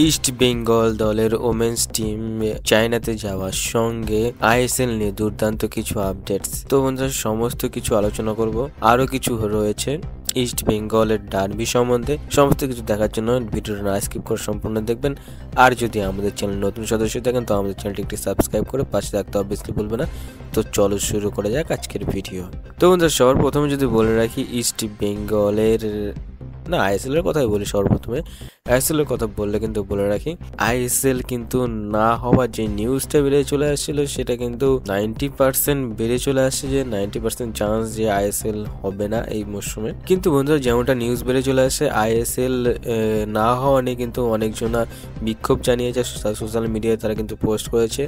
East Bengal দলের women's team চায়নাতে যাওয়ার সঙ্গে আইএসএল নিয়ে দুর্দান্ত কিছু আপডেটস। তো বন্ধুরা, সমস্ত কিছু আলোচনা করব। আরো কিছু রয়েছে ইস্ট বেঙ্গলের ডার্বি সম্বন্ধে। সমস্ত কিছু দেখার জন্য ভিডিওটা না স্কিপ করে সম্পূর্ণ দেখবেন। আর যদি আমাদের চ্যানেল নতুন সদস্য থাকেন তো আমাদের চ্যানেলটি একটি সাবস্ক্রাইব করে পাশে থাকতে অবভিয়াসলি ভুলবে না। তো চলো শুরু করা যাক আজকের ভিডিও। তো বন্ধুরা, সবার প্রথমে যদি বলে রাখি ইস্ট বেঙ্গলের আইএসএল এর কথাই বলি। সর্বপ্রথমে আইএসএল এর কথা বললে কিন্তু বলে রাখি, আইএসএল কিন্তু না হওয়ার যে নিউজটা বেড়ে চলে আসছিল সেটা কিন্তু 90% বেড়ে চলে আসছে, যে 90% চান্স যে আইএসএল হবে না এই মরশুমে। কিন্তু বন্ধুরা, যেমনটা নিউজ বেড়ে চলে আসে আইএসএল না হওয়া নিয়ে কিন্তু অনেকজনা বিক্ষোভ জানিয়েছে সোশ্যাল মিডিয়ায়, তারা কিন্তু পোস্ট করেছে,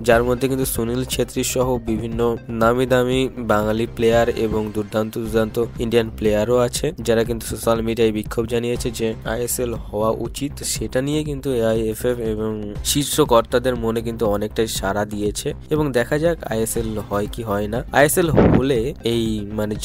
যার মধ্যে কিন্তু সুনীল ছেত্রী সহ বিভিন্ন নামি দামি বাঙালি প্লেয়ার এবং দুর্দান্ত ইন্ডিয়ান প্লেয়ারও আছে, যারা কিন্তু সোশ্যাল মিডিয়ায় বিক্ষোভ জানিয়েছে যে আইএসএল হওয়া উচিত। সেটা নিয়ে কিন্তু এআইএফএফ এবং শীর্ষ কর্তাদের মনে কিন্তু অনেকটাই সাড়া দিয়েছে এবং দেখা যাক আইএসএল হয় কি হয় না। আইএসএল হলে এই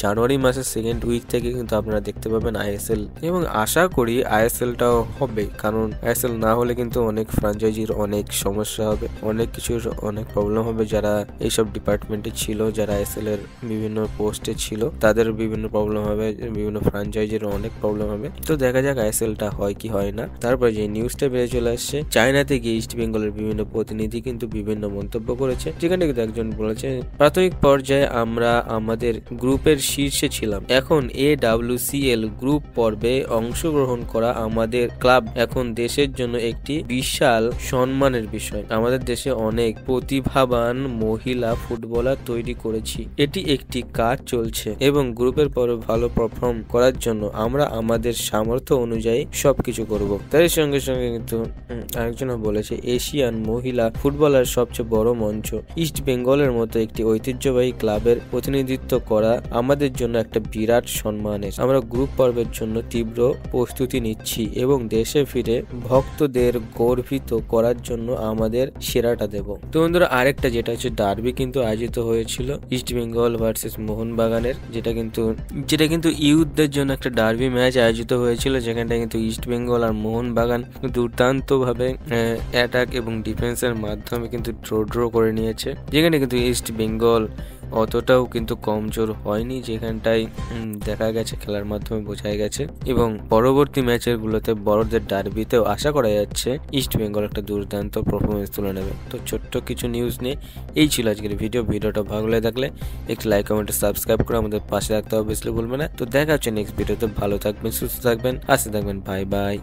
জানুয়ারি মাসের সেকেন্ড উইক থেকে কিন্তু আপনারা দেখতে পাবেন আইএসএল, এবং আশা করি আইএসএলটাও হবে, কারণ আইএসএল না হলে কিন্তু অনেক ফ্র্যাঞ্চাইজির অনেক সমস্যা হবে, অনেক কিছুর অনেক প্রবলেম হবে। যারা এইসব ডিপার্টমেন্টে ছিল, যারা আইএসএল এর বিভিন্ন পোস্টে ছিল, তাদের বিভিন্ন প্রবলেম হবে, বিভিন্ন ফ্র্যাঞ্চাইজির অনেক প্রবলেম হবে। তো দেখা যাক আইএসএলটা হয় কি হয় না। তারপরে যে নিউজটা বেড়ে চলে আসছে, চায়নাতে গিয়ে ইস্ট বেঙ্গলের বিভিন্ন প্রতিনিধি কিন্তু বিভিন্ন মন্তব্য করেছে, যেখানে কিন্তু একজন বলেছে, প্রাথমিক পর্যায়ে আমরা আমাদের গ্রুপের শীর্ষে ছিলাম, এখন AWCL গ্রুপ পর্বে অংশগ্রহণ করা আমাদের ক্লাব এখন দেশের জন্য একটি বিশাল সম্মানের বিষয়। আমাদের দেশে অনেক প্রতিভাবান মহিলা ফুটবলার তৈরি করেছি, এটি একটি কাজ চলছে এবং গ্রুপের পরে ভালো পারফর্ম করার জন্য আমরা আমাদের সামর্থ্য অনুযায়ী সবকিছু করব। তার সঙ্গে সঙ্গে কিন্তু আরেকজন বলেছে, এশিয়ান মহিলা ফুটবলার সবচেয়ে বড় মঞ্চ, ইস্ট বেঙ্গলের মতো একটি ঐতিহ্যবাহী ক্লাবের প্রতিনিধিত্ব করা আমাদের জন্য একটা বিরাট সম্মানের। আমরা গ্রুপ পর্বের জন্য তীব্র প্রস্তুতি নিচ্ছি এবং দেশে ফিরে ভক্তদের গর্বিত করার জন্য আমাদের সেরাটা দেব। তো বন্ধুরা, আরেকটা যেটা হচ্ছে ডার্বি কিন্তু আয়োজিত হয়েছিল ইস্ট বেঙ্গল ভার্সেস মোহনবাগানের, যেটা কিন্তু ইউথদের জন্য একটা ডার্বি ম্যাচ আয়োজিত হয়েছিল, যেখানটা কিন্তু ইস্ট বেঙ্গল আর মোহনবাগান দুর্দান্ত ভাবে অ্যাটাক এবং ডিফেন্সের মাধ্যমে কিন্তু ড্র করে নিয়েছে, যেখানে কিন্তু ইস্ট বেঙ্গল অতটাও কিন্তু কমজোর হয়নি, যেখানটাই দেখা গেছে, খেলার মাধ্যমে বোঝা গেছে। এবং পরবর্তী ম্যাচের গুলোতে বড়দের ডার্বিতেও আশা করা যাচ্ছে ইস্ট বেঙ্গল একটা দুর্দান্ত পারফরমেন্স তুলে নেবে। তো ছোট্ট কিছু নিউজ নিয়ে এই ছিল আজকের ভিডিওটা ভালো লাগে থাকলে একটি লাইক কমেন্ট সাবস্ক্রাইব করে আমাদের পাশে রাখতে অবভিয়াসলি ভুলবে না। তো দেখা হচ্ছে নেক্সট ভিডিওতে। ভালো থাকবেন, সুস্থ থাকবেন, হাসি থাকবেন। Bye bye.